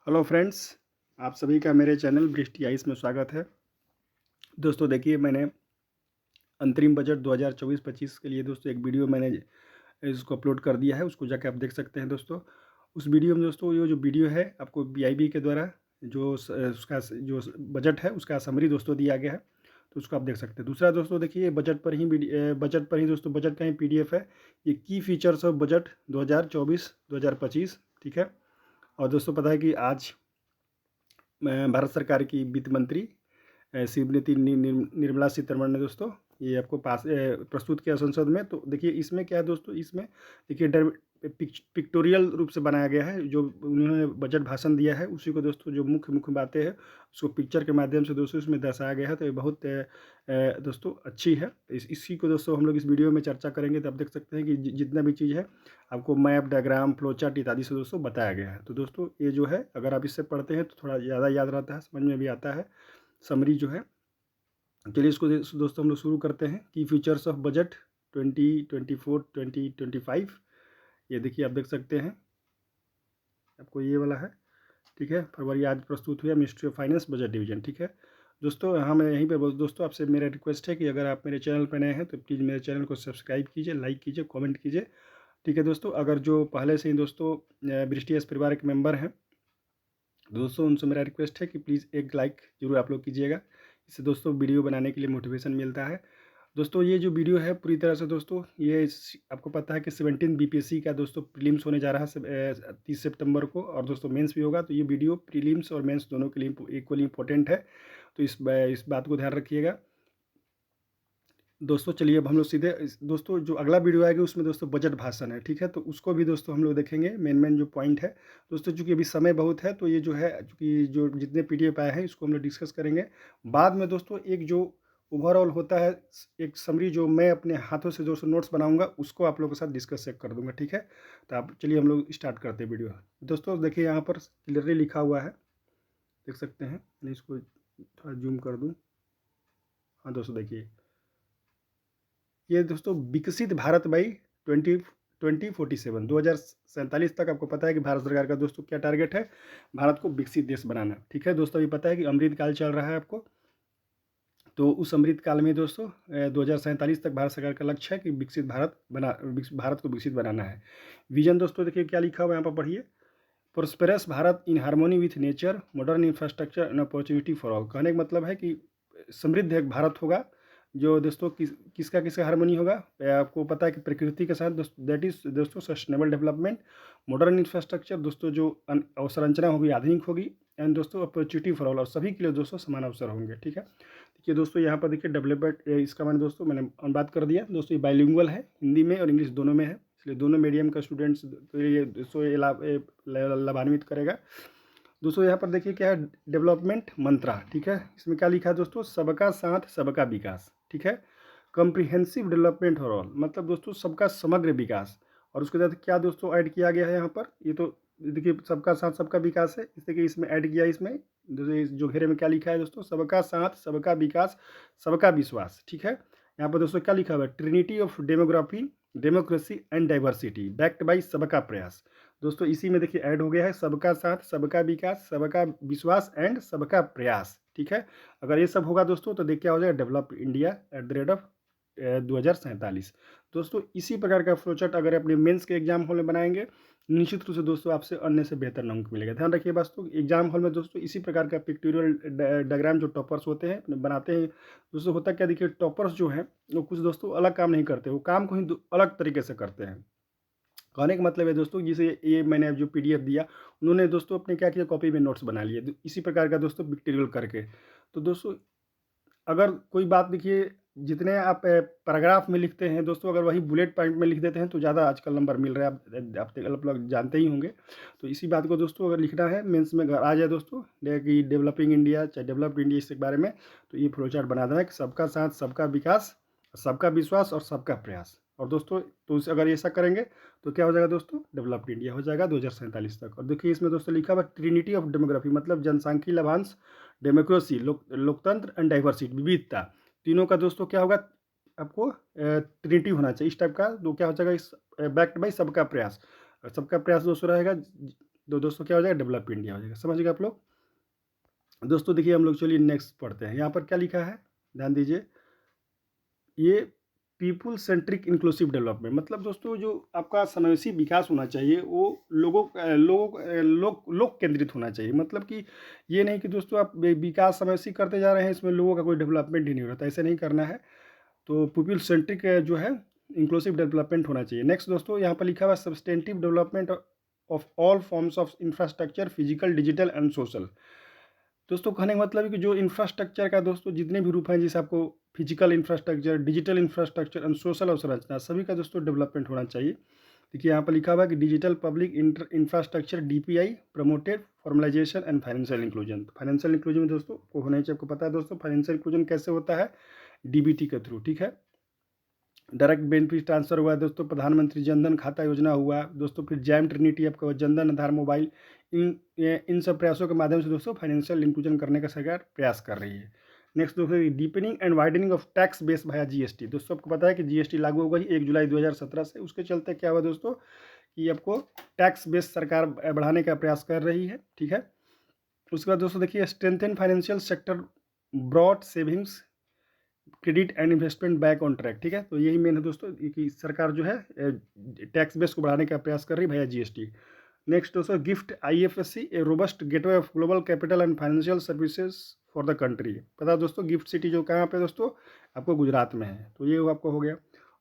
Hello friends, आप सभी का मेरे चैनल बृष्टि आइस में स्वागत है। दोस्तों देखिए, मैंने अंतरिम बजट 2024-25 के लिए दोस्तों एक वीडियो मैंने इसको अपलोड कर दिया है, उसको जाके आप देख सकते हैं दोस्तों। उस वीडियो में दोस्तों ये जो वीडियो है आपको बीआईबी के द्वारा उसका जो बजट है उसका समरी दोस्तों दिया गया है, तो उसको आप देख सकते हैं। दूसरा दोस्तों देखिए, बजट पर ही दोस्तों बजट का ही पीडीएफ है। ये की फीचर्स ऑफ बजट 2024-2025, ठीक है। और दोस्तों पता है कि आज भारत सरकार की वित्त मंत्री श्रीमती निर्मला सीतारमण ने दोस्तों ये आपको प्रस्तुत किया संसद में। तो देखिए इसमें क्या है दोस्तों, इसमें देखिए पिक्टोरियल रूप से बनाया गया है। जो उन्होंने बजट भाषण दिया है उसी को दोस्तों, जो मुख्य मुख्य बातें हैं उसको पिक्चर के माध्यम से दोस्तों इसमें दर्शाया गया है। तो ये बहुत दोस्तों अच्छी है। इसी को दोस्तों हम लोग इस वीडियो में चर्चा करेंगे। तो आप देख सकते हैं कि जितना भी चीज़ है आपको मैप, डायग्राम, फ्लो चार्ट इत्यादि से दोस्तों बताया गया है। तो दोस्तों ये जो है, अगर आप इससे पढ़ते हैं तो थोड़ा ज़्यादा याद रहता है, समझ में भी आता है समरी जो है। चलिए इसको दोस्तों हम लोग शुरू करते हैं। की फीचर्स ऑफ बजट 2024-2025, ये देखिए आप देख सकते हैं, आपको ये वाला है, ठीक है। फरवरी आज प्रस्तुत हुआ ministry of finance budget division, ठीक है दोस्तों। हाँ, मैं यहीं पे दोस्तों आपसे मेरा रिक्वेस्ट है कि अगर आप मेरे चैनल पर नए हैं तो प्लीज़ मेरे चैनल को सब्सक्राइब कीजिए, लाइक कीजिए, कमेंट कीजिए, ठीक है दोस्तों। अगर जो पहले से ही दोस्तों बृष्टि एस परिवार के मेंबर हैं दोस्तों, उनसे मेरा रिक्वेस्ट है कि प्लीज़ एक लाइक ज़रूर आप लोग कीजिएगा। इससे दोस्तों वीडियो बनाने के लिए मोटिवेशन मिलता है। दोस्तों ये जो वीडियो है पूरी तरह से दोस्तों, ये आपको पता है कि 17 बीपीएससी का दोस्तों प्रीलिम्स होने जा रहा है 30 सितंबर को, और दोस्तों मेंस भी होगा। तो ये वीडियो प्रीलिम्स और मेंस दोनों के लिए इक्वली इंपॉर्टेंट है। तो इस बात को ध्यान रखिएगा दोस्तों। चलिए अब हम लोग सीधे दोस्तों जो अगला वीडियो आएगा उसमें दोस्तों बजट भाषण है, ठीक है। तो उसको भी दोस्तों हम लोग देखेंगे, मेन जो पॉइंट है दोस्तों। चूँकि अभी समय बहुत है तो ये जो है, चूँकि जो जितने पीडीएफ आए हैं इसको हम लोग डिस्कस करेंगे। बाद में दोस्तों एक जो ओवरऑल होता है, एक समरी जो मैं अपने हाथों से दोस्तों नोट्स बनाऊंगा उसको आप लोगों के साथ डिस्कस चेक कर दूंगा, ठीक है। तो आप चलिए हम लोग स्टार्ट करते हैं वीडियो। दोस्तों देखिए यहाँ पर क्लियरली लिखा हुआ है, देख सकते हैं। मैं इसको थोड़ा जूम कर दूँ। हाँ दोस्तों देखिए, ये दोस्तों विकसित भारत बाई 2047 तक आपको पता है कि भारत सरकार का दोस्तों क्या टारगेट है, भारत को विकसित देश बनाना, ठीक है दोस्तों। अभी पता है कि अमृत काल चल रहा है आपको, तो उस अमृत काल में दोस्तों 2047 तक भारत सरकार का लक्ष्य है कि भारत को विकसित बनाना है। विजन दोस्तों देखिए क्या लिखा हुआ है, यहाँ पर पढ़िए। Prosperous Bharat in harmony with nature, modern infrastructure and opportunity for all. कहने का मतलब है कि समृद्ध एक भारत होगा जो दोस्तों किसका हार्मोनी होगा, आपको पता है कि प्रकृति के साथ दैट इज दोस्तों सस्टेनेबल डेवलपमेंट। मॉडर्न इंफ्रास्ट्रक्चर दोस्तों जो अवसंरचना होगी आधुनिक होगी, एंड दोस्तों अपॉर्चुनिटी फॉर ऑल, और सभी के लिए दोस्तों समान अवसर होंगे, ठीक है। देखिए दोस्तों यहाँ पर देखिए डेवलपमेंट, इसका मैंने दोस्तों मैंने बात कर दिया दोस्तों। ये बाइलिंगुअल है, हिंदी में और इंग्लिश दोनों में है, इसलिए दोनों मीडियम का स्टूडेंट्स तो ये दोस्तों लाभान्वित करेगा दोस्तों। यहाँ पर देखिए क्या है, डेवलपमेंट मंत्रा, ठीक है। इसमें क्या लिखा है दोस्तों, सबका साथ सबका विकास, ठीक है। कॉम्प्रिहेंसिव डेवलपमेंट फॉर ऑल, मतलब दोस्तों सबका समग्र विकास। और उसके साथ क्या दोस्तों ऐड किया गया है यहाँ पर, ये तो देखिए सबका साथ सबका विकास है, इस देखिए इसमें ऐड किया, इसमें जो घेरे में क्या लिखा है दोस्तों, सबका साथ सबका विकास सबका विश्वास, ठीक है। यहाँ पर दोस्तों क्या लिखा हुआ है, Trinity of democracy and diversity backed by सबका प्रयास। दोस्तों इसी में देखिए ऐड हो गया है सबका साथ सबका विकास सबका विश्वास एंड सबका प्रयास, ठीक है। अगर ये सब होगा दोस्तों तो देखिए क्या हो जाएगा, develop India at the rate of 2047 दोस्तों। इसी प्रकार का फ्लोचार्ट अगर अपने मेंस के एग्जाम हॉल में बनाएंगे, निश्चित रूप से दोस्तों आपसे अन्य से बेहतर अंक मिलेगा। ध्यान रखिए दोस्तों, एग्जाम हॉल में दोस्तों इसी प्रकार का पिक्टोरियल डायग्राम जो टॉपर्स होते हैं बनाते हैं दोस्तों। होता क्या, देखिए टॉपर्स जो हैं वो कुछ दोस्तों अलग काम नहीं करते, वो काम को ही अलग तरीके से करते हैं। कहने का मतलब है दोस्तों, जिसे ये मैंने जो पीडीएफ दिया उन्होंने दोस्तों अपने क्या किया, कॉपी में नोट्स बना लिए, तो इसी प्रकार का दोस्तों पिक्टोरियल करके। तो दोस्तों अगर कोई बात देखिए, जितने आप पैराग्राफ में लिखते हैं दोस्तों, अगर वही बुलेट पॉइंट में लिख देते हैं तो ज़्यादा आजकल नंबर मिल रहा है, आप लोग जानते ही होंगे। तो इसी बात को दोस्तों अगर लिखना है मेंस में अगर आ जाए दोस्तों कि डेवलपिंग इंडिया चाहे डेवलप्ड इंडिया इसके बारे में, तो ये फ्लो चार्ट बना देना है कि सबका साथ सबका विकास सबका विश्वास और सबका प्रयास। और दोस्तों तो अगर ऐसा करेंगे तो क्या हो जाएगा दोस्तों, डेवलप्ड इंडिया हो जाएगा 2047 तक। और देखिए इसमें दोस्तों लिखा हुआ ट्रिनिटी ऑफ डेमोग्राफी, मतलब जनसांख्यिकीय लाभांश, डेमोक्रेसी लोकतंत्र एंड डाइवर्सिटी विविधता, तीनों का दोस्तों क्या होगा, आपको ट्रिनिटी होना चाहिए इस टाइप का। तो क्या हो जाएगा, इस बैक्ड बाई सबका प्रयास। सबका प्रयास दोस्तों रहेगा तो दोस्तों क्या हो जाएगा, डेवलप इंडिया हो जाएगा। समझ गए आप लोग। दोस्तों देखिए हम लोग चलिए नेक्स्ट पढ़ते हैं। यहाँ पर क्या लिखा है, ध्यान दीजिए। ये पीपुल सेंट्रिक इंक्लूसिव डेवलपमेंट, मतलब दोस्तों जो आपका समावेशी विकास होना चाहिए वो लोग केंद्रित होना चाहिए। मतलब कि ये नहीं कि दोस्तों आप विकास समावेशी करते जा रहे हैं, इसमें लोगों का कोई डेवलपमेंट ही नहीं हो रहा था, ऐसे नहीं करना है। तो पीपुल सेंट्रिक जो है इंक्लूसिव डेवलपमेंट होना चाहिए। नेक्स्ट दोस्तों यहाँ पर लिखा हुआ substantive development of all forms of infrastructure, physical, digital and social. दोस्तों कहने का मतलब है कि जो इंफ्रास्ट्रक्चर का दोस्तों जितने भी रूप हैं, जैसे आपको physical infrastructure, digital infrastructure and social अवसंरचना, सभी का दोस्तों डेवलपमेंट होना चाहिए। देखिए यहाँ पर लिखा हुआ है कि digital public infrastructure DPI promoted formalisation and financial inclusion. Financial inclusion दोस्तों को होना चाहिए। आपको पता है दोस्तों फाइनेंशियल इंक्लूजन कैसे होता है, डीबीटी के थ्रू, ठीक है। डायरेक्ट बेनिफिट ट्रांसफर हुआ दोस्तों, प्रधानमंत्री जनधन खाता योजना हुआ दोस्तों, फिर जैम ट्रिनिटी आपका जनधन आधार मोबाइल, इन सब प्रयासों के माध्यम से दोस्तों फाइनेंशियल इंक्लूजन करने का सरकार प्रयास कर रही है। नेक्स्ट दोस्तों deepening and widening of tax base Bhaya GST. दोस्तों आपको पता है कि जीएसटी लागू होगा 1 जुलाई 2017 से। उसके चलते क्या हुआ दोस्तों कि आपको टैक्स बेस सरकार बढ़ाने का प्रयास कर रही है, ठीक है। उसके बाद दोस्तों देखिए strengthen financial sector, broad savings, credit and investment back on track, ठीक है। तो यही मेन है दोस्तों कि सरकार जो है टैक्स बेस को बढ़ाने का प्रयास कर रही है भैया जीएसटी। नेक्स्ट दोस्तों gift IFSC A robust gateway of global capital and financial services for the country. पता है दोस्तों गिफ्ट सिटी जो कहाँ पे दोस्तों, आपको गुजरात में है। तो ये आपको हो गया।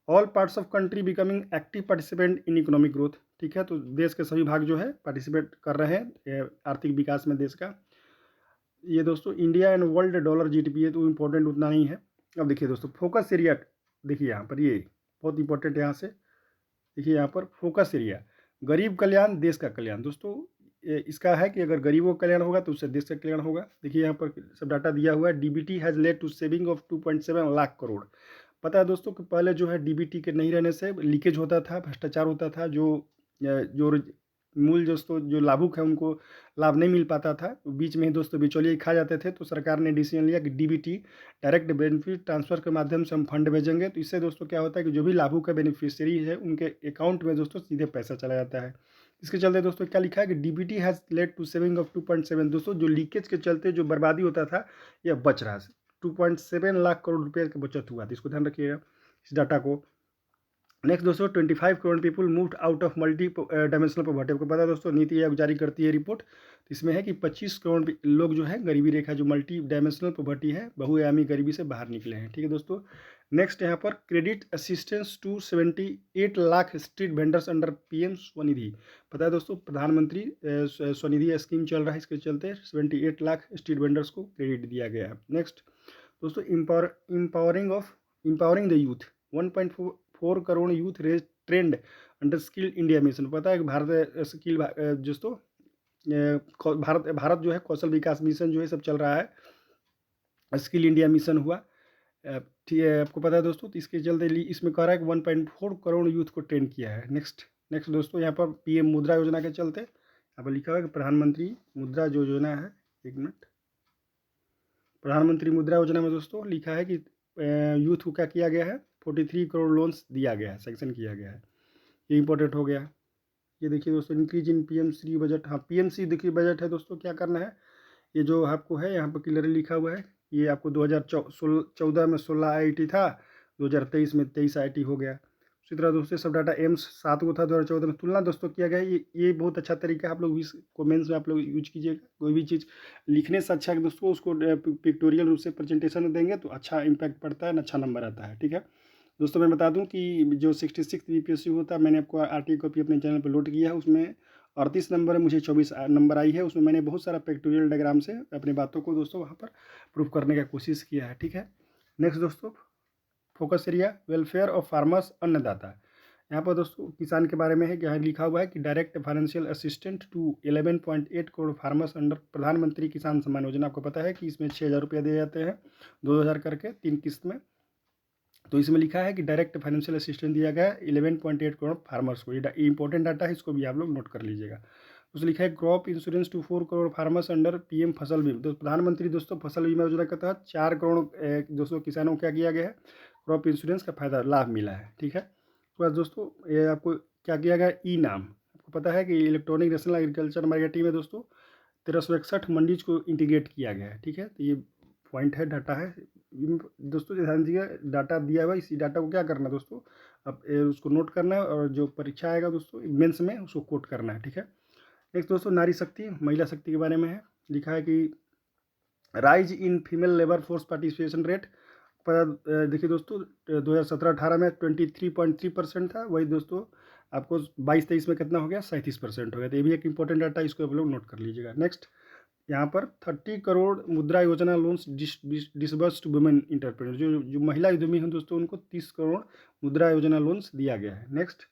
All parts of country becoming active participant in economic growth, ठीक है। तो देश के सभी भाग जो है पार्टिसिपेट कर रहे हैं आर्थिक विकास में देश का। ये दोस्तों India and world dollar GDP है, तो इम्पोर्टेंट उतना नहीं है। अब देखिए दोस्तों फोकस एरिया, देखिए यहाँ पर ये बहुत इंपॉर्टेंट है। यहाँ से देखिए यहाँ पर फोकस एरिया, गरीब कल्याण देश का कल्याण। दोस्तों इसका है कि अगर गरीबों का कल्याण होगा तो उससे देश का कल्याण होगा। देखिए यहाँ पर सब डाटा दिया हुआ है। DBT has led to saving of 2.7 lakh crore. पता है दोस्तों कि पहले जो है डीबीटी के नहीं रहने से लीकेज होता था, भ्रष्टाचार होता था, जो मूल दोस्तों जो लाभुक है उनको लाभ नहीं मिल पाता था, बीच में ही दोस्तों बिचौलिए खा जाते थे। तो सरकार ने डिसीजन लिया कि डीबीटी डायरेक्ट बेनिफिट ट्रांसफर के माध्यम से हम फंड भेजेंगे। तो इससे दोस्तों क्या होता है कि जो भी लाभुक का बेनिफिशियरी है उनके अकाउंट में दोस्तों सीधे पैसा चला जाता है। इसके चलते दोस्तों क्या लिखा है कि DBT has led to saving of 2.7। दोस्तों जो लीकेज के चलते जो बर्बादी होता था यह बच रहा है। 2.7 लाख करोड़ रुपये की बचत हुआ था, इसको ध्यान रखिएगा इस डाटा को। नेक्स्ट दोस्तों 25 crore people moved out of multi dimensional poverty. आपको पता है दोस्तों नीति आयोग जारी करती है रिपोर्ट, इसमें है कि 25 करोड़ लोग जो है गरीबी रेखा जो मल्टी डायमेंशनल पॉवर्टी है, बहुआयामी गरीबी से बाहर निकले हैं, ठीक है दोस्तों। नेक्स्ट यहाँ पर credit assistance to 78 lakh street vendors under PM Svanidhi. पता है दोस्तों प्रधानमंत्री स्वनिधि स्कीम चल रहा है, इसके चलते 78 लाख स्ट्रीट वेंडर्स को क्रेडिट दिया गया है। नेक्स्ट दोस्तों empowering the youth, 1.4 crore youth रेज trained under skill India mission. पता है कि भारत स्किल दोस्तों भारत जो है कौशल विकास मिशन जो है सब चल रहा है, स्किल इंडिया मिशन हुआ, ठीक है। आपको पता है दोस्तों, तो इसके चलते इसमें कह रहा है कि 1.4 करोड़ यूथ को ट्रेन किया है। नेक्स्ट दोस्तों यहाँ पर पीएम मुद्रा योजना के चलते यहाँ पर लिखा हुआ है कि प्रधानमंत्री मुद्रा जो योजना है, एक मिनट, प्रधानमंत्री मुद्रा योजना में दोस्तों लिखा है कि यूथ को क्या किया गया है, 43 करोड़ लोन्स दिया गया है, सेंक्शन किया गया है। ये इंपॉर्टेंट हो गया। ये देखिए दोस्तों इंक्रीज इन पीएमसी बजट। हाँ पीएमसी देखिए बजट है दोस्तों, क्या करना है, ये जो आपको है यहाँ पर क्लियरली लिखा हुआ है। ये आपको 2014 में 16 आईआईटी था, 2023 में 23 आईआईटी हो गया। उसी तरह दोस्तों सब डाटा एम्स 7 को था 2014 में, तुलना दोस्तों किया गया है। ये बहुत अच्छा तरीका है, आप लोग इस कमेंट्स में आप लोग यूज कीजिएगा। कोई भी चीज़ लिखने से अच्छा है दोस्तों उसको पिक्टोरियल रूप से प्रेजेंटेशन देंगे तो अच्छा इंपैक्ट पड़ता है, अच्छा नंबर आता है, ठीक है दोस्तों। मैं बता दूं कि जो 66 बीपीएससी होता है, मैंने आपको आरटीई कॉपी अपने चैनल पर लोड किया है, उसमें 38 नंबर है, मुझे 24 नंबर आई है। उसमें मैंने बहुत सारा पिक्टोरियल डायग्राम से अपनी बातों को दोस्तों वहाँ पर प्रूव करने का कोशिश किया है, ठीक है। नेक्स्ट दोस्तों focus area welfare of farmers, अन्नदाता। यहाँ पर दोस्तों किसान के बारे में है, यहाँ लिखा हुआ है कि direct financial assistant to 11.8 crore farmers under Pradhan Mantri Kisan Samman Yojana. आपको पता है कि इसमें 6,000 रुपये दिए जाते हैं, 2,000 करके 3 किस्त में। तो इसमें लिखा है कि डायरेक्ट फाइनेंशियल असिस्टेंस दिया गया 11.8 करोड़ फार्मर्स को। ये इंपॉर्टेंट डाटा है, इसको भी आप लोग नोट कर लीजिएगा। उसमें लिखा है crop insurance to 4 crore farmers under PM Fasal Bima. तो प्रधानमंत्री दोस्तों फसल बीमा योजना के तहत 4 करोड़ दोस्तों किसानों को क्या किया गया है, क्रॉप इंश्योरेंस का फायदा लाभ मिला है, ठीक है। उसके बाद दोस्तों ये आपको क्या किया गया, ई नाम। आपको आपको पता है कि इलेक्ट्रॉनिक नेशनल एग्रीकल्चर मार्केटिंग में दोस्तों 1361 मंडीज को इंटीग्रेट किया गया है। ठीक है, तो ये पॉइंट है, डाटा है दोस्तों, ध्यान दीजिए। डाटा दिया हुआ, इसी डाटा को क्या करना है दोस्तों, अब उसको नोट करना है और जो परीक्षा आएगा दोस्तों मेंस में उसको कोट करना है। ठीक है, नेक्स्ट दोस्तों नारी शक्ति, महिला शक्ति के बारे में है। लिखा है कि rise in female labour force participation rate, देखिए दोस्तों 2017-18 में 23.3% था, वही दोस्तों आपको 22-23 में कितना हो गया, 37% हो गया। तो ये भी एक इंपॉर्टेंट डाटा, इसको आप लोग नोट कर लीजिएगा। नेक्स्ट यहाँ पर 30 crore Mudra Yojana loans disburse to women entrepreneur, जो महिला उद्यमी हैं दोस्तों उनको 30 करोड़ मुद्रा योजना लोन्स दिया गया है। Next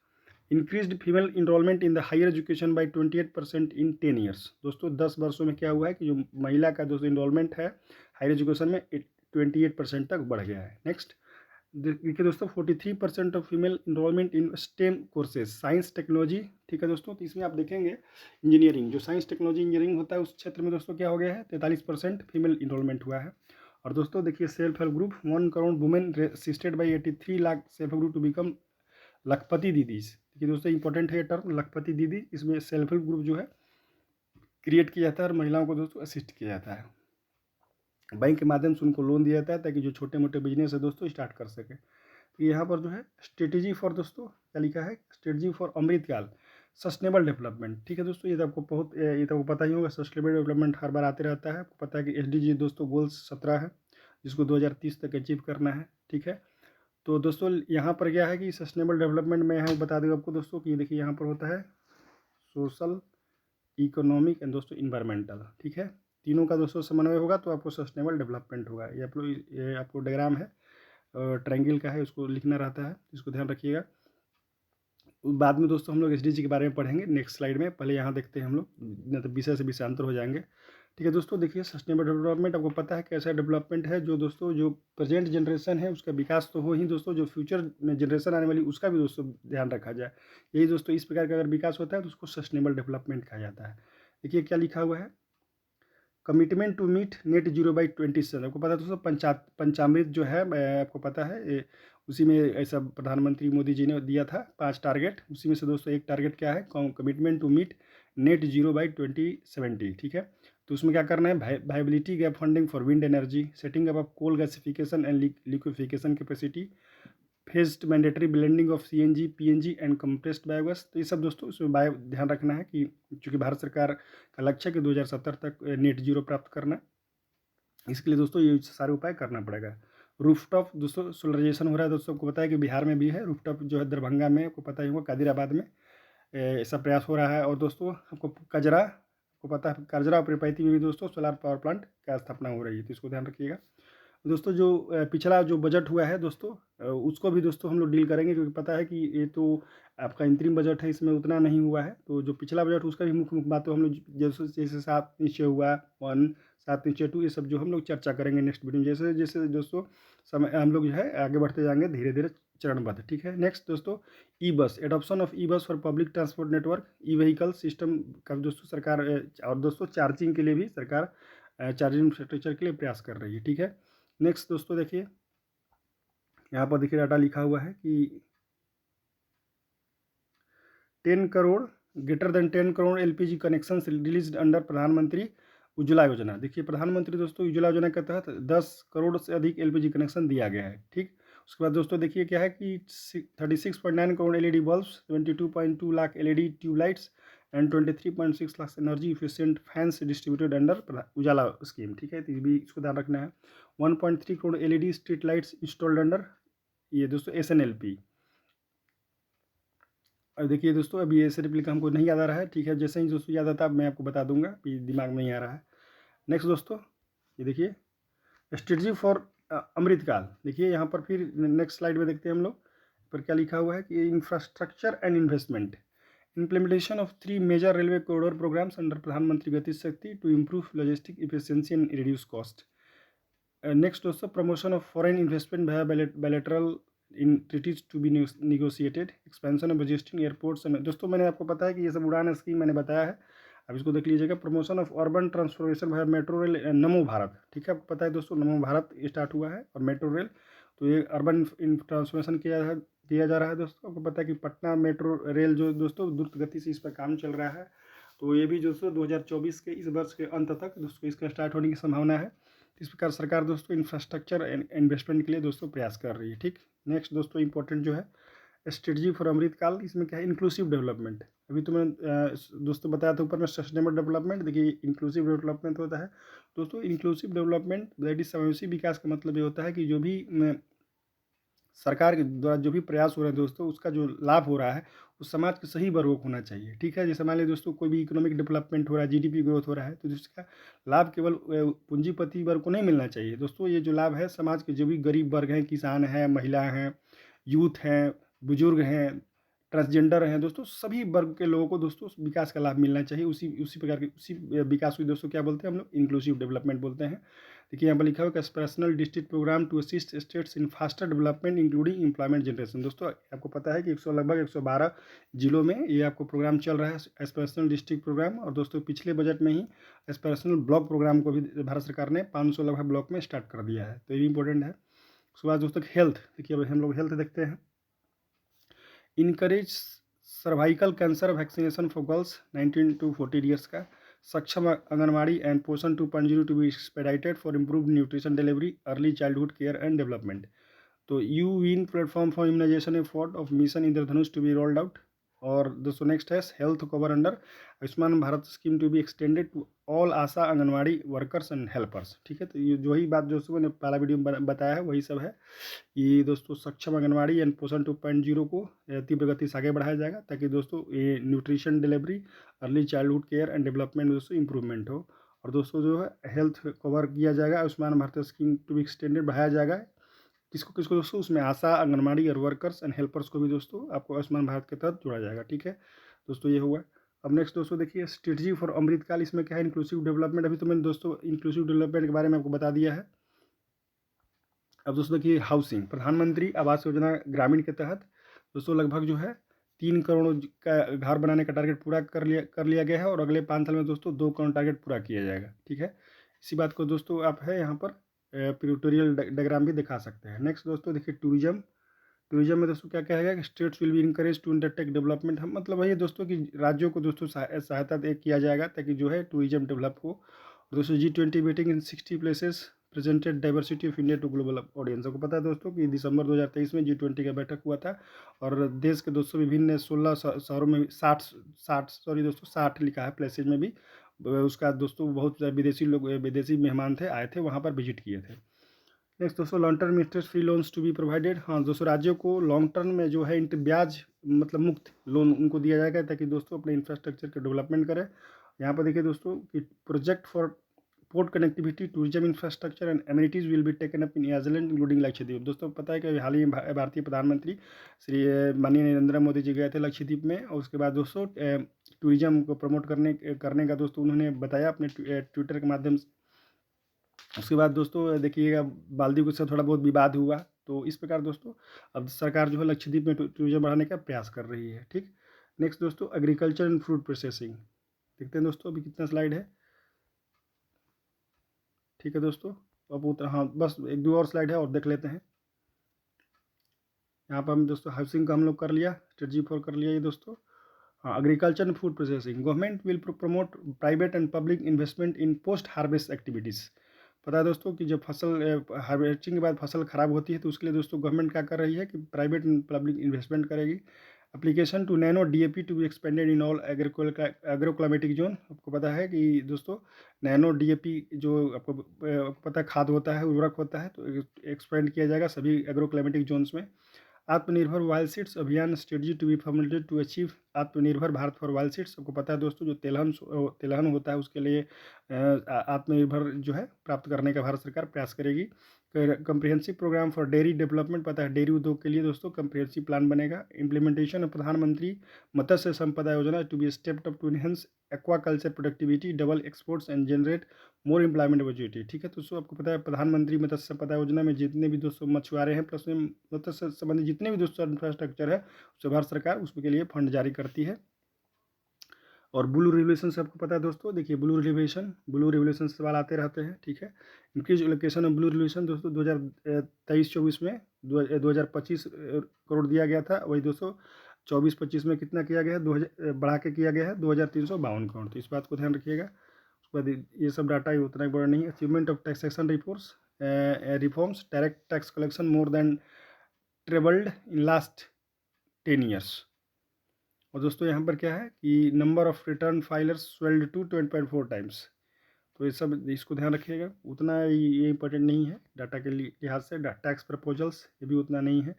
increased female enrolment in the higher education by 28% in 10 years. दोस्तों 10 वर्षों में क्या हुआ है कि जो महिला का दोस्तों इनरोलमेंट है हायर एजुकेशन में 28% तक बढ़ गया है। नेक्स्ट देखिए दोस्तों 43% of female enrolment in STEM courses, science technology. ठीक है दोस्तों, तो इसमें आप देखेंगे इंजीनियरिंग, जो साइंस टेक्नोलॉजी इंजीनियरिंग होता है उस क्षेत्र में दोस्तों क्या हो गया है, 43% फीमेल इनरोलमेंट हुआ है। और दोस्तों देखिए self help group 1 crore women assisted by 83 lakh self help group to become lakhpati दीदीज। देखिए दोस्तों इंपॉर्टेंट है ये टर्म लखपति दीदी, इसमें सेल्फ हेल्प ग्रुप जो है क्रिएट किया जाता है और महिलाओं को दोस्तों असिस्ट किया जाता है, बैंक के माध्यम से उनको लोन दिया जाता है ताकि जो छोटे मोटे बिजनेस है दोस्तों स्टार्ट कर सके। तो यहाँ पर जो है स्ट्रेटेजी फॉर दोस्तों क्या लिखा है, strategy for Amrit Kaal sustainable development. ठीक है दोस्तों, ये तो आपको पता ही होगा, सस्टेनेबल डेवलपमेंट हर बार आते रहता है। आपको पता है कि SDG दोस्तों गोल्स 17 है जिसको 2030 तक अचीव करना है। ठीक है, तो दोस्तों यहाँ पर क्या है कि सस्टेनेबल डेवलपमेंट में यहाँ बता दूँ आपको दोस्तों कि देखिए यहाँ पर होता है सोशल, इकोनॉमिक एंड दोस्तों इन्वायरमेंटल। ठीक है, तीनों का दोस्तों समन्वय होगा तो आपको सस्टेनेबल डेवलपमेंट होगा। ये आपको डायग्राम है ट्रायंगल का है, उसको लिखना रहता है, इसको ध्यान रखिएगा। बाद में दोस्तों हम लोग SDG के बारे में पढ़ेंगे नेक्स्ट स्लाइड में, पहले यहाँ देखते हैं हम लोग, नहीं तो विषय से विषयांतर हो जाएंगे। ठीक है दोस्तों, देखिए सस्टेनेबल डेवलपमेंट आपको पता है कैसा डेवलपमेंट है जो दोस्तों जो प्रेजेंट जनरेशन है उसका विकास तो हो ही दोस्तों, जो फ्यूचर में जनरेशन आने वाली उसका भी दोस्तों ध्यान रखा जाए। यही दोस्तों इस प्रकार का अगर विकास होता है तो उसको सस्टेनेबल डेवलपमेंट कहा जाता है। देखिए क्या लिखा हुआ है, commitment to meet net zero by 27। आपको पता है दोस्तों पंचामृत जो है आपको पता है उसी में ऐसा प्रधानमंत्री मोदी जी ने दिया था 5 टारगेट, उसी में से दोस्तों एक टारगेट क्या है, commitment to meet net zero by 2070। ठीक है, तो उसमें क्या करना है, viability gap funding for wind energy, setting up of coal gasification and liquefaction capacity, phased mandatory blending of CNG PNG and compressed biogas. तो ये सब दोस्तों इसमें ध्यान रखना है कि चूँकि भारत सरकार का लक्ष्य है कि 2070 तक नेट जीरो प्राप्त करना, इसके लिए दोस्तों ये सारे उपाय करना पड़ेगा। रूफटॉप दोस्तों सोलराइजेशन हो रहा है दोस्तों, आपको पता है कि बिहार में भी है रूफटॉप जो है, दरभंगा में आपको पता ही होगा, कादिराबाद में ऐसा प्रयास हो रहा है। और दोस्तों आपको पता है कजरा और पिरपैती में भी दोस्तों सोलर पावर प्लांट का स्थापना हो रही है, तो इसको ध्यान रखिएगा। दोस्तों जो पिछला जो बजट हुआ है दोस्तों उसको भी दोस्तों हम लोग डील करेंगे, क्योंकि पता है कि ये तो आपका इंतरिम बजट है, इसमें उतना नहीं हुआ है। तो जो पिछला बजट उसका भी मुख्य बात हम लोग जैसे 7 नीचे हुआ 1, 7 नीचे 2, ये सब जो हम लोग चर्चा करेंगे नेक्स्ट वीडियो में, जैसे जैसे दोस्तों समय हम लोग जो है आगे बढ़ते जाएंगे धीरे धीरे चरणबद्ध। ठीक है, नेक्स्ट दोस्तों e-bus, adoption of e-bus for public transport network, e vehicle system का दोस्तों सरकार और दोस्तों चार्जिंग के लिए भी सरकार चार्जिंग इंफ्रास्ट्रक्चर के लिए प्रयास कर रही है। ठीक है, नेक्स्ट दोस्तों देखिए यहाँ पर देखिए डाटा लिखा हुआ है कि 10 crore greater than 10 crore LPG connection release under प्रधानमंत्री उज्ज्वला योजना। देखिए प्रधानमंत्री दोस्तों उज्ज्वला योजना के तहत 10 करोड़ से अधिक LPG कनेक्शन दिया गया है। ठीक, उसके बाद दोस्तों देखिए क्या है कि 36.9 crore LED bulbs, 22.2 lakh LED tubelights and 23.6 lakh energy efficient fans distributed under Ujala scheme. ठीक है, तो ये भी इसको ध्यान रखना है। 1.3 crore LED street lights installed under ये दोस्तों SNLP। और देखिए दोस्तों अभी SNLP का हमको नहीं याद आ रहा है। ठीक है, जैसे ही दोस्तों याद आता है मैं आपको बता दूंगा, कि दिमाग में नहीं आ रहा है। नेक्स्ट दोस्तों ये देखिए स्ट्रेटजी फॉर अमृतकाल। देखिए यहाँ पर फिर नेक्स्ट स्लाइड में देखते हैं हम लोग पर क्या लिखा हुआ है कि infrastructure and investment, implementation of 3 major railway corridor programs under प्रधानमंत्री गति शक्ति to improve logistic efficiency and reduce cost. Next दोस्तों promotion of foreign investment via bilateral in treaties to be negotiated, expansion of existing airports and दोस्तों मैंने आपको पता है कि ये सब उड़ान स्कीम मैंने बताया है, अब इसको देख लीजिएगा। Promotion of urban transformation via metro rail नमो भारत। ठीक है, आपको पता है दोस्तों नमो भारत स्टार्ट हुआ है और मेट्रो रेल तो ये अर्बन ट्रांसफॉर्मेशन किया जा रहा है दोस्तों। आपको पता है कि पटना मेट्रो रेल जो दोस्तों द्रुत गति से इस पर काम चल रहा है। तो ये भी दोस्तों 2024 के इस वर्ष के अंत तक दोस्तों इसका स्टार्ट होने की संभावना है। इस प्रकार सरकार दोस्तों इंफ्रास्ट्रक्चर इन्वेस्टमेंट के लिए दोस्तों प्रयास कर रही है। ठीक, नेक्स्ट दोस्तों इंपॉर्टेंट जो है स्ट्रेटजी फॉर अमृतकाल, इसमें क्या है इंक्लूसिव डेवलपमेंट। अभी तो मैं दोस्तों बताया था ऊपर में सस्टेनेबल डेवलपमेंट, देखिए इंक्लूसिव डेवलपमेंट होता है दोस्तों। इंक्लूसिव डेवलपमेंट दैट इज समावेशी विकास का मतलब ये होता है कि जो भी सरकार के द्वारा जो भी प्रयास हो रहे हैं दोस्तों, उसका जो लाभ हो रहा है उस समाज के सही वर्गों को होना चाहिए। ठीक है, जैसे मान लीजिए दोस्तों कोई भी इकोनॉमिक डेवलपमेंट हो रहा है, जीडीपी ग्रोथ हो रहा है, तो जिसका लाभ केवल पूंजीपति वर्ग को नहीं मिलना चाहिए दोस्तों। ये जो लाभ है समाज के जो भी गरीब वर्ग हैं, किसान हैं, महिला हैं, यूथ हैं, बुजुर्ग हैं, ट्रांसजेंडर हैं दोस्तों, सभी वर्ग के लोगों को दोस्तों विकास का लाभ मिलना चाहिए। उसी उसी प्रकार के उसी विकास को दोस्तों क्या बोलते हैं हम लोग, इंक्लूसिव डेवलपमेंट बोलते हैं। देखिए यहाँ पर लिखा हुआ aspirational district programme to assist states in faster development including employment generation. दोस्तों आपको पता है कि लगभग 112 जिलों में ये आपको प्रोग्राम चल रहा है एस्पिरेशनल डिस्ट्रिक्ट प्रोग्राम। और दोस्तों पिछले बजट में ही एस्पिरेशनल ब्लॉक प्रोग्राम को भी भारत सरकार ने 500 लगभग ब्लॉक में स्टार्ट कर दिया है, तो ये भी इंपॉर्टेंट है। उसके बाद दोस्तों हेल्थ, देखिए अब हम लोग हेल्थ देखते हैं। Encourage cervical cancer vaccination for girls 19 to 14 years का Saksham Anganwadi and Poshan 2.0 to be expedited for improve nutrition delivery early childhood care and development. तो U win platform for immunization effort of mission Indradhanush to be rolled out. और दोस्तों next है health cover under Ayushman Bharat scheme to be extended to all ASHA Anganwadi workers and helpers. ठीक है, तो ये जो ही बात दोस्तों मैंने पहला वीडियो में बताया है वही सब है। ये दोस्तों सक्षम आंगनवाड़ी एंड पोषण 2.0 को तीव्र गति से आगे बढ़ाया जाएगा ताकि दोस्तों ये nutrition delivery early childhood care and development दोस्तों इंप्रूवमेंट हो। और दोस्तों जो है हेल्थ कवर किया जाएगा, Ayushman Bharat scheme to be extended बढ़ाया जाएगा। किसको किसको दोस्तों, उसमें आशा आंगनवाड़ी और वर्कर्स एंड हेल्पर्स को भी दोस्तों आपको आयुष्मान भारत के तहत जोड़ा जाएगा। ठीक है दोस्तों, ये हुआ। अब नेक्स्ट दोस्तों देखिए स्ट्रेटजी फॉर अमृतकाल, इसमें क्या है इंक्लूसिव डेवलपमेंट। अभी तो मैंने दोस्तों इंक्लूसिव डेवलपमेंट के बारे में आपको बता दिया है। अब दोस्तों देखिए हाउसिंग, प्रधानमंत्री आवास योजना ग्रामीण के तहत दोस्तों लगभग जो है 3 करोड़ का घर बनाने का टारगेट पूरा कर लिया गया है। और अगले 5 साल में दोस्तों 2 करोड़ टारगेट पूरा किया जाएगा। ठीक है, इसी बात को दोस्तों आप है यहाँ पर पिक्टोरियल डायग्राम भी दिखा सकते हैं। नेक्स्ट दोस्तों देखिए टूरिज्म में दोस्तों क्या कहेगा कि states will be encourage to undertake development. हम मतलब वही दोस्तों कि राज्यों को दोस्तों सहायता किया जाएगा ताकि जो है टूरिज्म डेवलप हो। और दोस्तों G20 meeting in 60 places presented diversity of India to global audience. को पता है दोस्तों कि दिसंबर 2023 में G20 का बैठक हुआ था और देश के दोस्तों विभिन्न 16 शहरों में 60 लिखा है प्लेसेज में भी उसका दोस्तों बहुत विदेशी मेहमान थे, आए थे वहाँ पर विजिट किए थे। नेक्स्ट दोस्तों long term interest free loans to be provided. हाँ दोस्तों राज्यों को लॉन्ग टर्म में जो है ब्याज मतलब मुक्त लोन उनको दिया जाएगा ताकि दोस्तों अपने इंफ्रास्ट्रक्चर का डेवलपमेंट करें। यहाँ पर देखिए दोस्तों कि project for port connectivity tourism infrastructure and amenities will be taken up in island including Lakshadweep. दोस्तों पता है कि हाल ही में भारतीय प्रधानमंत्री श्री माननीय नरेंद्र मोदी जी गए थे लक्षद्वीप में। और उसके बाद दोस्तों टूरिज्म को प्रमोट करने का दोस्तों उन्होंने बताया अपने ट्विटर के माध्यम से। उसके बाद दोस्तों देखिएगा मालदीव से थोड़ा बहुत विवाद हुआ। तो इस प्रकार दोस्तों अब सरकार जो है लक्षद्वीप में टूरिज्म बढ़ाने का प्रयास कर रही है। ठीक, नेक्स्ट दोस्तों एग्रीकल्चर एंड फ्रूट प्रोसेसिंग देखते हैं दोस्तों अभी कितना स्लाइड है। ठीक है दोस्तों, अब हाँ बस 1-2 और स्लाइड है और देख लेते हैं। यहाँ पर हम दोस्तों हाउसिंग का हम लोग कर लिया, स्ट्रेटजी फॉर कर लिया ये दोस्तों। हाँ agriculture and food processing, government will promote private and public investment in post harvest activities. पता है दोस्तों कि जब फसल हार्वेस्टिंग के बाद फसल खराब होती है तो उसके लिए दोस्तों गवर्नमेंट क्या कर रही है कि प्राइवेट एंड पब्लिक इन्वेस्टमेंट करेगी। Application to nano DAP to be expanded in all agroclimatic zone. आपको पता है कि दोस्तों नैनो DAP जो आपको पता है खाद होता है, उर्वरक होता है, तो एक्सपेंड किया जाएगा सभी एग्रोक्लाइमेटिक जोन्स में। आत्मनिर्भर वाइल्ड सीड्स अभियान strategy to be formulated to achieve Aatmanirbhar Bharat for wild seeds. आपको पता है दोस्तों जो तेलहन होता है उसके लिए आत्मनिर्भर जो है प्राप्त करने का भारत सरकार प्रयास करेगी। Comprehensive program for dairy development, पता है डेयरी उद्योग के लिए दोस्तों कंप्रिहेंसिव प्लान बनेगा। Implementation of Pradhan Mantri Matsya Sampada Yojana to be stepped up to enhance aquaculture productivity double exports and generate more employment opportunity. ठीक है दोस्तों, आपको पता है प्रधानमंत्री मत्स्य संपदा योजना में जितने भी दोस्तों मछुआरे हैं प्लस में मत्स्य संबंधी जितने भी दोस्तों इंफ्रास्ट्रक्चर है उससे भारत सरकार उसके लिए फंड जारी करती है। और ब्लू रिवोल्यूशन से आपको पता है दोस्तों, देखिए ब्लू रिवोल्यूशन से सवाल आते रहते हैं, ठीक है। Increase allocation of blue revolution दोस्तों 2023-24 में 2025 करोड़ दिया गया था, वही दोस्तों 24-25 में कितना किया गया है, 2000 बढ़ा के किया गया है 2352 करोड़। तो इस बात को ध्यान रखिएगा। उसके बाद ये सब डाटा ही उतना बड़ा नहीं है। Achievement of taxation reforms, direct tax collection more than tripled in last 10 years. और दोस्तों यहाँ पर क्या है कि number of return filers swelled to 20.4 times. तो ये सब इसको ध्यान रखिएगा, उतना ये इंपॉर्टेंट नहीं है डाटा के लिहाज से। टैक्स प्रपोजल्स ये भी उतना नहीं है।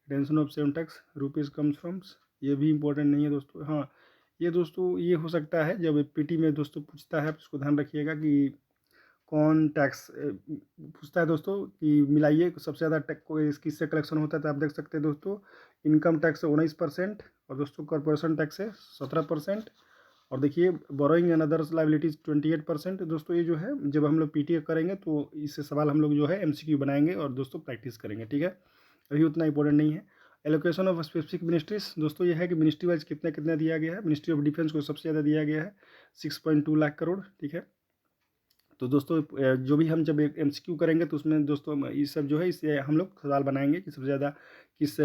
Retention of same tax rupees comes firms, ये भी इंपॉर्टेंट नहीं है दोस्तों। हाँ, ये दोस्तों ये हो सकता है जब पीटी में दोस्तों पूछता है, इसको ध्यान रखिएगा कि कौन टैक्स पूछता है दोस्तों कि मिलाइए सबसे ज़्यादा टैक्स किससे कलेक्शन होता है। तो आप देख सकते हैं दोस्तों, इनकम टैक्स 19% और दोस्तों कॉर्पोरेशन टैक्स है 17%। और देखिए बोरोइंग एंड अदर्स लाइबिलिटीज 28%। दोस्तों ये जो है जब हम लोग पीटी करेंगे तो इससे सवाल हम लोग जो है एमसीक्यू बनाएंगे और दोस्तों प्रैक्टिस करेंगे, ठीक है। अभी उतना इंपॉर्टेंट नहीं है। एलोकेशन ऑफ स्पेसिफिक मिनिस्ट्रीज दोस्तों ये है कि मिनिस्ट्री वाइज कितना कितना दिया गया है। मिनिस्ट्री ऑफ डिफेंस को सबसे ज़्यादा दिया गया है 6.2 लाख करोड़, ठीक है। तो दोस्तों जो भी हम जब एक एमसीक्यू करेंगे तो उसमें दोस्तों ये सब जो है इससे हम लोग सवाल बनाएंगे कि सबसे ज़्यादा किस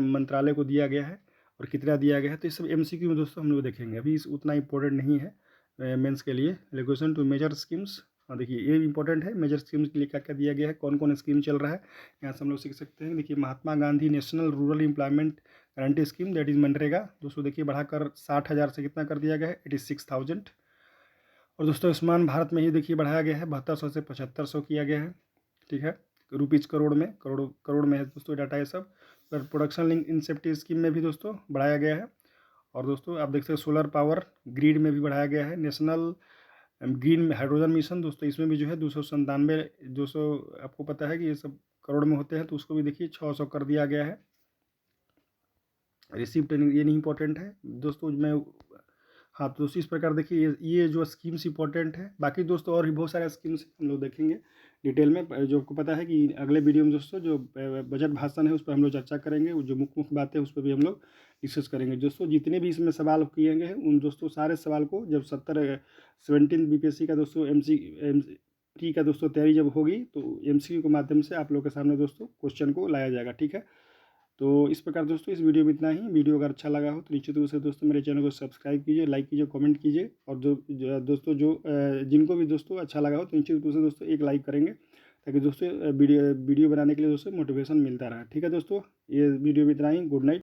मंत्रालय को दिया गया है और कितना दिया गया है। तो इस सब एमसीक्यू में दोस्तों हम लोग देखेंगे, अभी उतना इंपॉर्टेंट नहीं है मेंस के लिए। एलोकेशन टू मेजर स्कीम्स, हाँ देखिए ये इंपॉर्टेंट है, मेजर स्कीम्स के लिए क्या क्या दिया गया है, कौन कौन स्कीम चल रहा है, यहाँ से हम लोग सीख सकते हैं। देखिए Mahatma Gandhi national rural employment guarantee scheme that is मनरेगा दोस्तों, देखिए बढ़ाकर 60,000 से कितना कर दिया गया है 86,000। और दोस्तों आयुष्मान भारत में ही देखिए बढ़ाया गया है 7200 से 7500 किया गया है, ठीक है। रुपीज़ करोड़ में, करोड़ में है दोस्तों डाटा ये सब। पर प्रोडक्शन लिंक इंसेंटिव स्कीम में भी दोस्तों बढ़ाया गया है। और दोस्तों आप देख सकते हैं सोलर पावर ग्रिड में भी बढ़ाया गया है। नेशनल ग्रीन हाइड्रोजन मिशन दोस्तों इसमें भी जो है 200 आपको पता है कि ये सब करोड़ में होते हैं, तो उसको भी देखिए 600 कर दिया गया है। रिसिप्ट ये नहीं इंपॉर्टेंट है दोस्तों मैं, हाँ तो दोस्तों इस प्रकार देखिए ये जो स्कीम्स इंपॉर्टेंट है। बाकी दोस्तों और भी बहुत सारे स्कीम्स हम लोग देखेंगे डिटेल में, जो आपको पता है कि अगले वीडियो में दोस्तों जो बजट भाषण है उस पर हम लोग चर्चा करेंगे, जो मुख्य बातें उस पर भी हम लोग डिस्कस करेंगे। दोस्तों जितने भी इसमें सवाल किए गए हैं उन दोस्तों सारे सवाल को जब 17 बीपीएससी का दोस्तों एमसीक्यू का दोस्तों तैयारी जब होगी तो एमसीक्यू के माध्यम से आप लोग के सामने दोस्तों क्वेश्चन को लाया जाएगा, ठीक है। तो इस प्रकार दोस्तों इस वीडियो में इतना ही। वीडियो अगर अच्छा लगा हो तो निश्चित रूप से दोस्तों मेरे चैनल को सब्सक्राइब कीजिए, लाइक कीजिए, कमेंट कीजिए। और दोस्तों जिनको भी दोस्तों अच्छा लगा हो तो निश्चित रूप से दोस्तों एक लाइक करेंगे, ताकि दोस्तों वीडियो बनाने के लिए दोस्तों मोटिवेशन मिलता रहे, ठीक है दोस्तों। ये वीडियो में इतना ही। Good night.